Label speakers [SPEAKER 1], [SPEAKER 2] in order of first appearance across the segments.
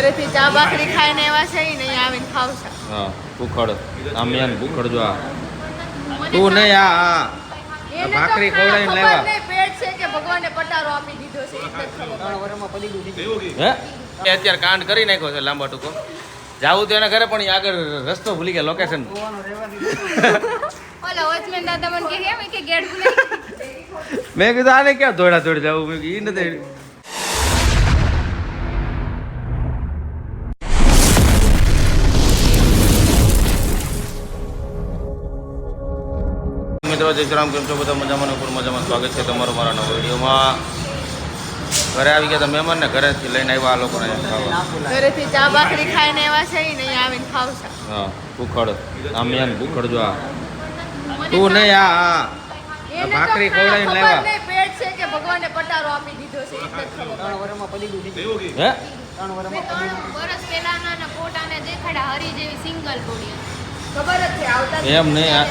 [SPEAKER 1] ઘરેથી ચા ભાખરી ખાઈને એવા છે ને અહીંયા આવીને ખાવશે.
[SPEAKER 2] હા ભૂખડ આમિયાન ભૂખડ જો આ તું નહીં આ ભાખરી ખવડાવીને લેવા
[SPEAKER 1] પેટ છે કે ભગવાને પટારો આપી દીધો છે એટલે ખબર.
[SPEAKER 2] હે અત્યારે કાંડ કરી નાખ્યો છે લાંબા ટૂંકો જાવું તો એના ઘરે પણ આગળ રસ્તો ભૂલી ગયા લોકેશન.
[SPEAKER 1] ઓલા વોચમેન દાદા મને કે કેમ કે ગેટ ભૂલી
[SPEAKER 2] મેં કીધું આને ક્યાં દોડા દોડી જવું મેં કીધું ઈ નથી. મિત્રો જય શ્રી રામ, કેમ છો બધા? મજામાં ઉપર મજામાં. સ્વાગત છે તમારું મારા નવા વિડીયોમાં. ઘરે આવી ગયા હતા મહેમાન ને ઘરેથી લઈને આવ્યા આ લોકોને ખાવા.
[SPEAKER 1] ઘરેથી ચા ભાખરી ખાઈને એવા છે ને અહીંયા આવીને ખાવશે.
[SPEAKER 2] હા ભૂખડ આમિયાન ભૂખડ જો આ તું નહીં આ ભાખરી ખવડાવીને લેવા
[SPEAKER 1] પેટ છે કે ભગવાને પટારો આપી દીધો છે એટલે ખબર.
[SPEAKER 2] હે
[SPEAKER 1] 3 વર્ષ પહેલાના ફોટાને દેખાડા હરી જેવી સિંગલ બોડી ખબર જ છે આવતા
[SPEAKER 2] એમ નહીં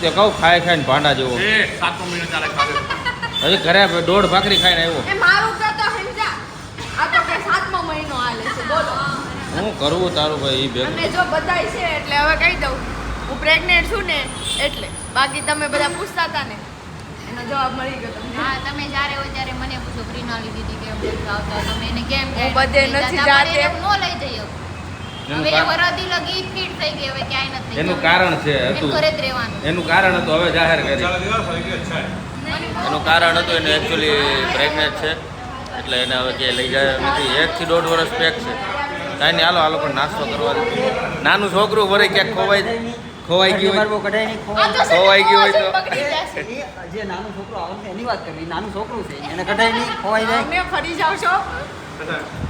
[SPEAKER 2] તે કહું ખાઈ ખાઈને ભાંડા જેવો.
[SPEAKER 3] 7 મહિના ચાલે ખાવે
[SPEAKER 2] હજી ઘરે 1.5 ભાખરી ખાઈને આવ્યો.
[SPEAKER 1] એ મારું તો સમજા આ તો કે 7મો મહિનો હાલે છે બોલો.
[SPEAKER 2] હું કરવું તારું ભાઈ ઈ ભેગું.
[SPEAKER 1] અને જો બધાય છે એટલે હવે કહી દઉં હું પ્રેગ્નેન્ટ છું ને એટલે. બાકી તમે બધા પૂછતા હતા ને એનો જવાબ મળી ગયો તમને.
[SPEAKER 4] હા તમે જ્યારે હોય ત્યારે મને પૂછો પ્રિનાલી દીદી કેમ નથી આવતા તમે એને કેમ
[SPEAKER 1] હું બધે નથી જાતે.
[SPEAKER 4] નો લઈ જઈ
[SPEAKER 2] એનું
[SPEAKER 4] હવે
[SPEAKER 2] કા-
[SPEAKER 4] વરદી લગી ફીટ થઈ ગઈ હવે ક્યાંય નથી
[SPEAKER 2] એનું કારણ છે હતું
[SPEAKER 4] ઘરે જ રહેવાનું
[SPEAKER 2] એનું કારણ હતું હવે જાહેર કરી.
[SPEAKER 3] ચાલે દીવા ફરી અચ્છા
[SPEAKER 2] એનું કારણ હતું એને એકચ્યુઅલી પ્રેગ્નેન્ટ છે એટલે એને હવે ક્યાંય લઈ જાય નથી. 1 થી 1.5 વર્ષ પેક છે. કાંઈ નહીં હાલો આ લોકો નાસ્તો કરવા દે. નાનું છોકરું વરે ક્યાંક ખોવાઈ ગયું હોય
[SPEAKER 1] આ તો
[SPEAKER 2] ખોવાઈ ગયું હોય તો
[SPEAKER 1] બગડી જશે.
[SPEAKER 5] જે નાનું છોકરું આવે છે એની વાત કરવી. નાનું છોકરું છે એને કઢાઈ નહીં ખોવાઈ જાય.
[SPEAKER 1] તમે ફરી જાવ છો.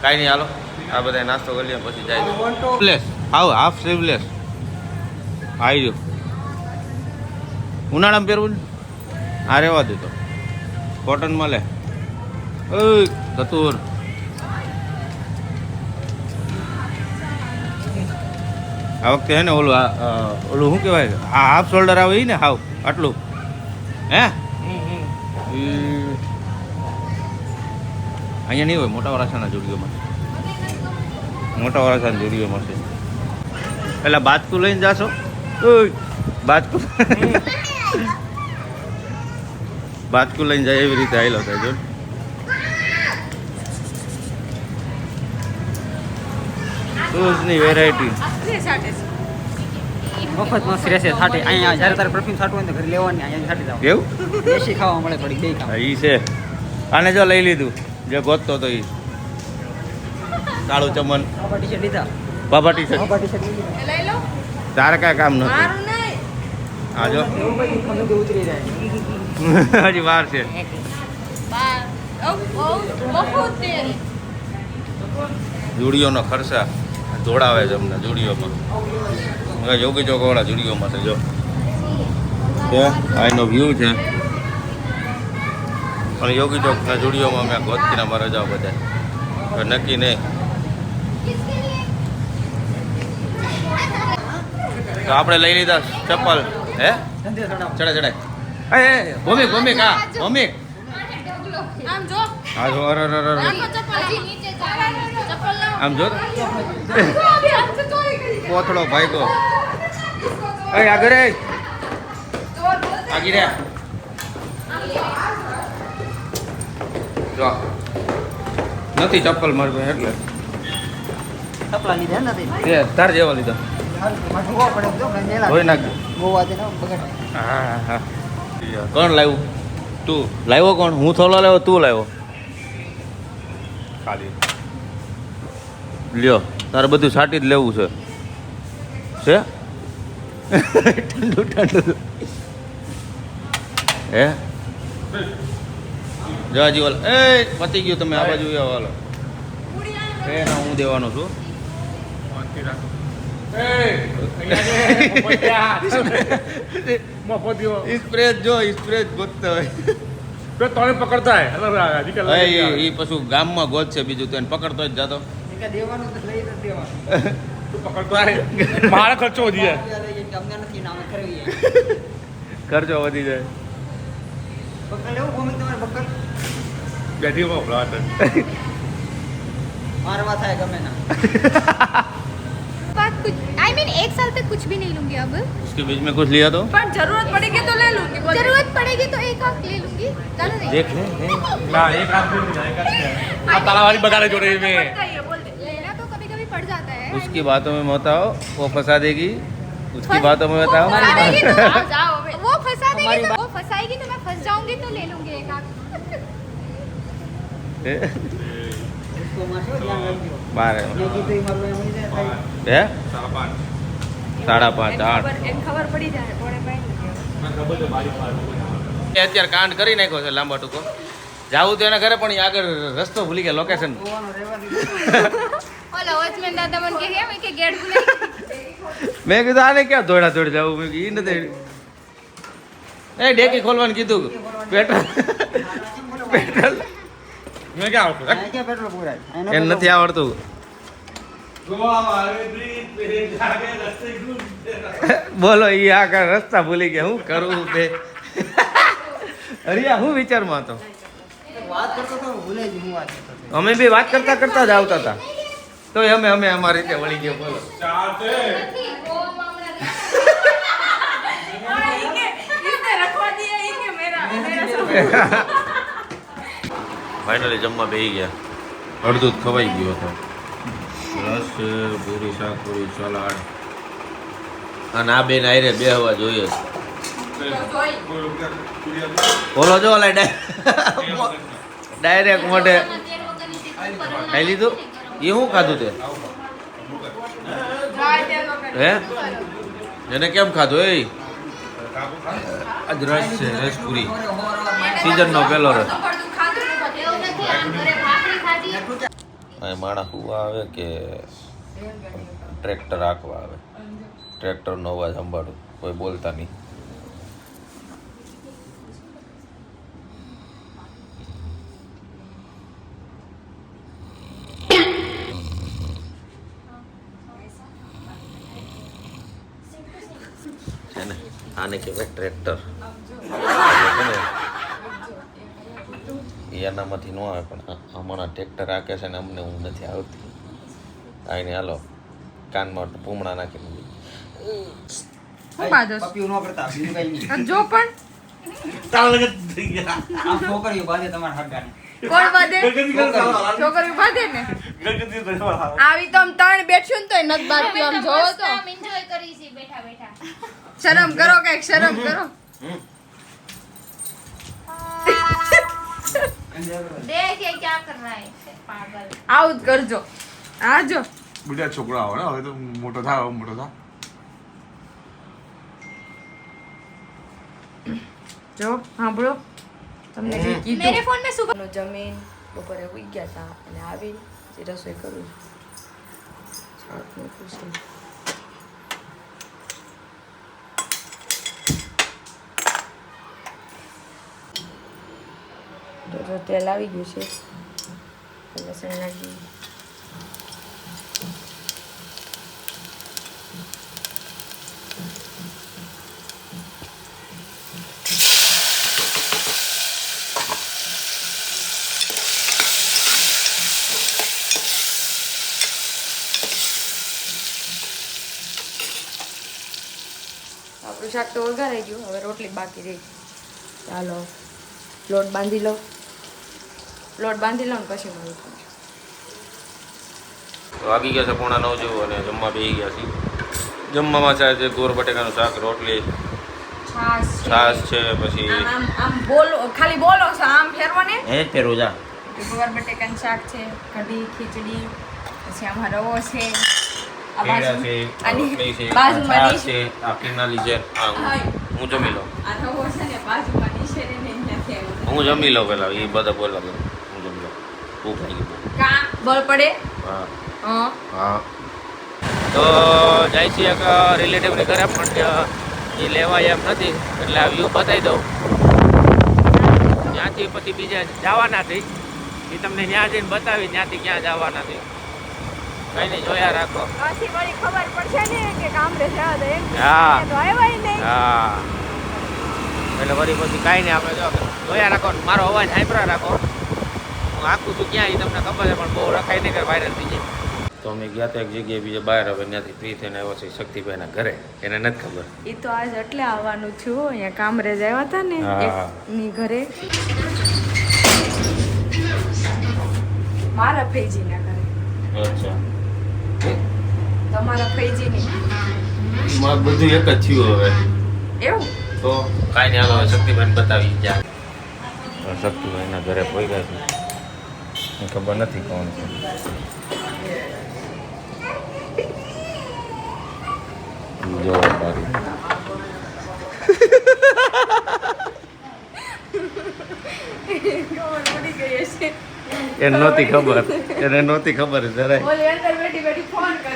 [SPEAKER 2] કાંઈ નહીં હાલો આ બધા નાસ્તો કરી લઈએ પછી જાય. સ્લીવલેસ આવ હાફ સ્લીવલેસ આવી ગયો. ઉનાળામાં પહેરવું ને આ રહેવા દે તો કોટનમાં લે. ઓય કતુર આ વખતે હે ને ઓલું ઓલું શું કહેવાય આ હાફ શોલ્ડર આવે ઈ ને હાવ આટલું હે અહીંયા નહીં હોય મોટા વરાછાના જુડીઓમાં. મોટા વરાછાના જુડીઓમાં છે. પેલા બાજકું લઈને જાશો બાજકું બાજકું લઈને જાય એવી રીતે આવેલો થાય જો. શૂઝની વેરાયટી
[SPEAKER 1] આ સાટે છે.
[SPEAKER 5] મફત મસ્ત રહેશે છાંટી. અહીંયા જ્યારે તારે પરફ્યુમ છાંટવું હોય ને તો ઘરે લેવાની અહીંયા છાંટી જાવ.
[SPEAKER 2] કેવું
[SPEAKER 5] દેશી ખાવા મળે થોડી બે ખાવા.
[SPEAKER 2] ઈ છે આને જો લઈ લીધું જે ગોતતો તો ઈ કાળું ચમન
[SPEAKER 5] બાબા ટી-શર્ટ લીધા.
[SPEAKER 2] બાબા ટી શર્ટ
[SPEAKER 5] બાબા ટી-શર્ટ લીધા.
[SPEAKER 1] એ લઈ લો.
[SPEAKER 2] તારે કાંઈ કામ નથી.
[SPEAKER 1] મારું નહીં.
[SPEAKER 2] આ જો
[SPEAKER 5] એવું બધું ખબર ઉતરી જાય.
[SPEAKER 2] હજી વાર છે.
[SPEAKER 1] બહુ તેરી.
[SPEAKER 2] જુડીઓનો ખર્ચા જોડાવે છે અમને જુડીઓમાં. યોગી ચોકવાળા જુડીઓમાં છે જો આનો વ્યૂ છે પણ યોગી ચોકના જુડીઓમાં મેં ગોતકીના મારે જાવ બધા નક્કી નહીં. તો આપણે લઈ લીધા ચપ્પલ. હે
[SPEAKER 5] ધંધે ચડાવો.
[SPEAKER 2] ચડે ભૂમિક ભૂમિક હા ભૂમિક
[SPEAKER 1] આમ જો.
[SPEAKER 2] હા જો અરે અરે અરે
[SPEAKER 1] આમ ચપ્પલ હજી નીચે ચપ્પલ લાવો.
[SPEAKER 2] આમ જો
[SPEAKER 1] આમ તો ચોરી કરી.
[SPEAKER 2] કોથળો ભાઈકો અરે આગળ રે આગી રે જો નથી ચપ્પલ મારી પાસે એટલે
[SPEAKER 5] ચપલા લીધા નથી.
[SPEAKER 2] તે તાર જેવા લીધા
[SPEAKER 5] માથું ગોવા પડે જો ગંજેલા.
[SPEAKER 2] ધોઈ નાખજો.
[SPEAKER 5] ગોવા દે ને બગડ.
[SPEAKER 2] હા હા કોણ લાવ્યું? તું લાવ્યો? કોણ? હું થોડો લાવ્યો તું લાવ્યો? ખાલી લ્યો તારે બધું છાંટી જ લેવું છે ઠંડુ ઠંડુ હે જવા જીવલ એ પતી ગયું તમે આ બાજુ આવો હાલો. એ ના હું દેવાનો છું. સ્પ્રે જો સ્પ્રે ગોતતા હોય
[SPEAKER 3] તને પકડતા હે
[SPEAKER 2] એ પછી ગામમાં ગોત છે બીજું તો એને પકડતો જ જાતો.
[SPEAKER 5] કે દેવાનું તો લઈ જ દેવાનું.
[SPEAKER 3] તું પકડતા હે મારો ખર્ચો વધી જાય.
[SPEAKER 5] અમને નથી નામ કરવી.
[SPEAKER 2] ખર્ચો વધી જાય.
[SPEAKER 5] બકર લેવું ભૂમિ તમારે બકર.
[SPEAKER 3] બેઠી હો પ્લાટ
[SPEAKER 5] मारवा था गमे ना
[SPEAKER 4] बात कुछ आई मीन एक साल तक कुछ भी नहीं लूंगी अब
[SPEAKER 2] इसके बीच में कुछ लिया तो
[SPEAKER 1] પણ જરૂરત પડેગી તો લઈ લૂંગી બોલ
[SPEAKER 4] जरूरत पड़ेगी तो एक आंख ले लूंगी ज्यादा नहीं
[SPEAKER 2] देख ले
[SPEAKER 3] ના એક હાથ भी नहीं एक हाथ क्या तालावाली बगाड़े जोड़े में
[SPEAKER 1] बताइए बोल दे
[SPEAKER 4] लेना तो कभी कभी पड़ जाता है
[SPEAKER 2] उसकी बातों में मत आओ वो फंसा देगी उसकी बातों में बताओ
[SPEAKER 4] फंसा देगी तो
[SPEAKER 1] જાઓ જાઓ હવે
[SPEAKER 4] वो फंसा देगी तो वो फंसाएगी तो मैं फंस जाऊंगी तो ले लूंगी एक आंख
[SPEAKER 5] इसको मारशो ध्यान रखજો
[SPEAKER 2] बारह
[SPEAKER 5] ये गीत ही मारवा मળી જાય ખાલી
[SPEAKER 2] है
[SPEAKER 3] 5:30
[SPEAKER 2] 5:30 8
[SPEAKER 1] એક ખબર પડી જાય કોણે પાઈ
[SPEAKER 3] मैं खबर है बारी पार
[SPEAKER 2] અત્યારે કાંડ કરી નાખ્યો છે લાંબા ટૂંકો જાવું તો એના ઘરે પણ ઈ આગળ રસ્તો ભૂલી ગયા લોકેશન
[SPEAKER 5] જોવાનો રહેવા દીધો
[SPEAKER 4] ઓલા વોચમેન દાદા મને કે કેમ કે ગેટ ખુલે
[SPEAKER 2] મેં કીધું આને ક્યાં દોડા દોડ જવું મેં કીધું ઈ નથી એ ડેકી ખોલવાનું કીધું પેટ્રોલ પેટ્રોલ
[SPEAKER 3] मैं क्या होता
[SPEAKER 5] આ ક્યાં પેટ્રોલ પૂરાય
[SPEAKER 2] એને નથી આવડતું બોલો ઈ આ રસ્તા ભૂલી ગયા હું કરું બે અરિયા હું વિચારમાં હતો
[SPEAKER 5] વાત કરતો તો ભૂલાઈ ગયું હું વાત કરતો હતો.
[SPEAKER 2] અમે બી વાત કરતા કરતા જ આવતા હતા તો અમે અમારી રીતે વળી ગયા બોલો
[SPEAKER 4] નથી ઓ મામલા
[SPEAKER 1] इसने रखवा दिया ये कि मेरा
[SPEAKER 2] ફાઇનલી જમવા બેસી ગયા અડધું જ ખવાઈ ગયું હતું રસ છે પૂરી શાક પૂરી સલાડ અને આ બેન આયરે બે હવા જોઈએ જ. બોલો જો ઓલા ડાયરેક્ટ મોઢે ખાઈ લીધું એ શું ખાધું તે હે એને કેમ ખાધું એ આજ રસ છે રસ પૂરી સીઝનનો પહેલો રસ
[SPEAKER 4] એવું નથી આમ ઘરે ભાખરી ખાધી
[SPEAKER 2] અહીં માણસ હુવા આવે કે ટ્રેક્ટર આંકવા આવે ટ્રેક્ટરનો અવાજ સંભાળું કોઈ બોલતા નહીં છે ને આને કહેવાય ટ્રેક્ટર એનામાંથી ન આવે પણ હમણાં ટ્રેક્ટર આકે છે ને અમને હું નથી આવતી આઈને હાલો કાનમાં પૂમણા નાખીને
[SPEAKER 1] હું બાજુ
[SPEAKER 5] પપ્પીઓ ન કરતા બીજું કઈ નહીં
[SPEAKER 1] જો પણ
[SPEAKER 5] આમ છોકરીઓ બાંધે તમારા હગાને
[SPEAKER 1] કોણ બાંધે છોકરી બાંધે ને આવી તો આમ ત્રણ બેઠ્યું ને તોય નથી બાંધતી આમ જોવો તો
[SPEAKER 4] આમ એન્જોય કરી છે બેઠા બેઠા
[SPEAKER 1] શરમ કરો કઈક શરમ કરો
[SPEAKER 4] देख ये क्या कर रहा है पागल
[SPEAKER 1] આવું જ કરજો આ જો
[SPEAKER 3] બીજા છોકરા આવે ને હવે તો મોટો થાય હવે મોટો થાય
[SPEAKER 1] જો સાંભળો તમને જે
[SPEAKER 4] मेरे
[SPEAKER 1] કીધું
[SPEAKER 4] फोन में सुबह
[SPEAKER 1] જમીન બપોરે ઉઈ ગયા હતા અને આવી જે રસોઈ કરું શાક મૂકું છું જો તેલ આવી ગયું છે લસણ નાખી આપણું શાક તો વઘારાઈ ગયું હવે રોટલી બાકી રહી ચાલો લોટ બાંધી લો લોટ બાંધી લો ને પછી મળું છું
[SPEAKER 2] તો વાગી ગયા છે 8:45 જેવું અને જમવા બેસી ગયા છીએ જમવામાં છે ગોર બટેકાનું શાક રોટલી છાશ છે પછી
[SPEAKER 1] આમ આમ બોલો ખાલી બોલો છો આમ ફેરવો ને
[SPEAKER 2] હે પેરોજા
[SPEAKER 1] ગોળ બટેકાનું શાક છે કઢી ખીચડી પછી આમાં રવો છે આ
[SPEAKER 2] કેળા
[SPEAKER 1] બાજુ
[SPEAKER 2] છે
[SPEAKER 1] આની
[SPEAKER 2] રોટલી છે
[SPEAKER 1] બાજુમાં
[SPEAKER 2] છાશ
[SPEAKER 1] ડીશ.
[SPEAKER 2] છે આ કિનાલી છે આ હું જમી લઉં
[SPEAKER 1] આ રવો છે ને બાજુમાં ડીશ છે ને અહીંયાથી આવ્યો
[SPEAKER 2] હું જમી લઉં પહેલાં એ બધા બોલા હું જમી લઉં ભૂખ લાગી બહુ.
[SPEAKER 1] કા બળ પડે
[SPEAKER 2] હા
[SPEAKER 1] હા
[SPEAKER 2] હા તો જાય છે એક રિલેટિવની ઘરે પણ એ લેવાય એમ નથી એટલે આ વ્યૂ બતાવી દઉં ત્યાંથી પછી બીજા જવાના થઈ એ તમને ત્યાં જઈને બતાવી ત્યાંથી ક્યાં જવાના થઈ કઈ નહીં જોયા રાખો
[SPEAKER 1] પછી વળી ખબર પડશે ને કે કામ રે જવા દે
[SPEAKER 2] હા
[SPEAKER 1] તો આવ્યા નહીં
[SPEAKER 2] હા એટલે વળી પછી કાંઈ નહીં આપણે જો જોયા રાખો ને મારો અવાજ સાંભળા રાખો હું આખું છું ક્યાં એ તમને ખબર છે પણ બહુ રખાય નહીં કે વાયરલ થઈ જાય. તો અમે ગયા તો એક જગ્યાએ બીજે બહાર હવે ત્યાંથી ફ્રી થઈને આવ્યો છે શક્તિભાઈના ઘરે એને નથી ખબર.
[SPEAKER 1] એ તો આજ એટલે આવવાનું છું અહીંયા કામરેજ આવ્યા હતા ને
[SPEAKER 2] હા.
[SPEAKER 1] એકની ઘરે મારા ફૈજીના ઘરે
[SPEAKER 2] અચ્છા
[SPEAKER 1] તમારા ફૈજીની
[SPEAKER 2] મારે બધું એક જ થયું હવે
[SPEAKER 1] એવું
[SPEAKER 2] તો કાંઈ નહીં હાલો હવે શક્તિભાઈને બતાવી ગયા. શક્તિભાઈના ઘરે પહોંચ્યા છે એ ખબર નથી કોણ છે. જો બારી
[SPEAKER 1] ખબર પડી ગઈ હશે
[SPEAKER 2] એને નહોતી ખબર જરાય.
[SPEAKER 1] ઓલી અંદર બેઠી બેઠી ફોન કરે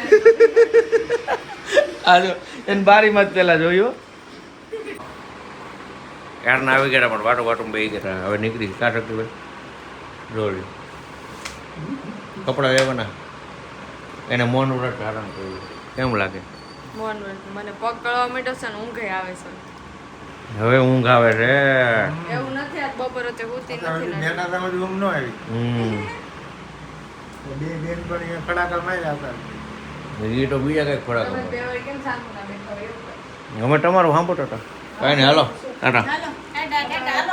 [SPEAKER 2] આ જો એને બારીમાં જ પેલા જોયું યારના આવી ગયા પણ વાટો વાટો બેસી ગયા હવે નીકળી કા શક્તિભાઈ જોડી કપડાં લેવાના એને મૌન વ્રત ધારણ કર્યું કેમ લાગે
[SPEAKER 1] મોહન મને પગ કળવા માંડ્યો છે ને ઊંઘ આવે છે
[SPEAKER 2] હવે ઊંઘ આવે છે.
[SPEAKER 1] એવું નથી આજ બપોરે તે હોતી નથી ને
[SPEAKER 2] એ તો બીજા કંઈક ખોરાક
[SPEAKER 1] તમે બે વાળી કેમ સાંભળા બેઠા હોય એવું
[SPEAKER 2] અમે તમારું સાંભળો ટાટા કાંઈ નહીં હાલો ટાટા
[SPEAKER 4] હાલો ટાટા ટાટા હાલો